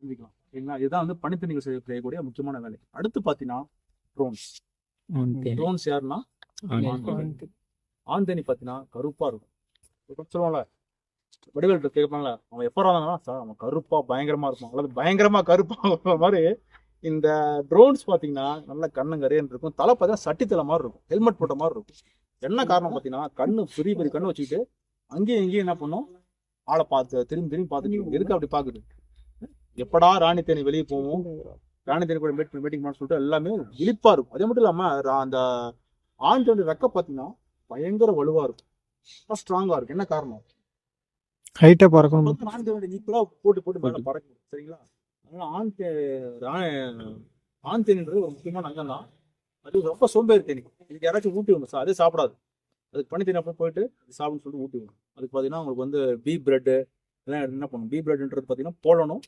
செஞ்சுக்கலாம். சரிங்களா? இதுதான் வந்து பனித்தேனீகள் செய்யக்கூடிய முக்கியமான வேலை. அடுத்து பார்த்தீங்கன்னா ட்ரோன்ஸ். ட்ரோன்ஸ் யாருன்னா ஆண் தேனி பார்த்தீங்கன்னா கருப்பா இருக்கும். சொல்லுவாங்கல்ல, வடிவேல் கேட்பாங்களா, அவன் எப்போ வந்தாங்கன்னா சார் அவன் கருப்பா பயங்கரமா இருப்பான், அல்லது பயங்கரமா கருப்பா மாதிரி. இந்த ட்ரோன்ஸ் பார்த்தீங்கன்னா நல்ல கண்ணுங்கரையன்னு இருக்கும். தலை பார்த்தீங்கன்னா சட்டி தலை மாதிரி இருக்கும், ஹெல்மெட் போட்ட மாதிரி இருக்கும். என்ன காரணம் பார்த்தீங்கன்னா கண்ணு பெரிய பெரிய கண்ணு வச்சுக்கிட்டு அங்கேயும் இங்கேயும் என்ன பண்ணும், ஆளை பார்த்து திரும்பி திரும்பி பார்த்துட்டு எதுக்கு அப்படி பார்க்குது, எப்படா ராணி தேனி வெளியே போவோம், ராணி தேனி கூட மீட்டிங் பண்ணு சொல்லிட்டு எல்லாமே விழிப்பா இருக்கும். அதே மட்டும் இல்லாம அந்த ஆண் தேனி ரெக்க பார்த்தீங்கன்னா பயங்கர வலுவா இருக்கும், ஸ்ட்ராங்கா இருக்கும். என்ன காரணம், ஹைட்டா பறக்கும். ராணி தேனி ஈக்குவலா போட்டு போட்டு மேல பறக்கும். சரிங்களா? அதனால ஆண் தேனின்றது ஒரு முக்கியமான அங்கம் தான். அது ரொம்ப சோம்பேறி தேனி. இதுக்கு யாராச்சும் ஊட்டி விடணும் சார், அதே சாப்பிடாது. அதுக்கு பனி தேனி அப்போ போயிட்டு சாப்பிடுன்னு சொல்லிட்டு ஊட்டி விடணும். அதுக்கு பார்த்தீங்கன்னா உங்களுக்கு வந்து பீ பிரெட்டு எல்லாம் என்ன பண்ணும், பீ பிரெட்ன்றது பார்த்தீங்கன்னா போலனும்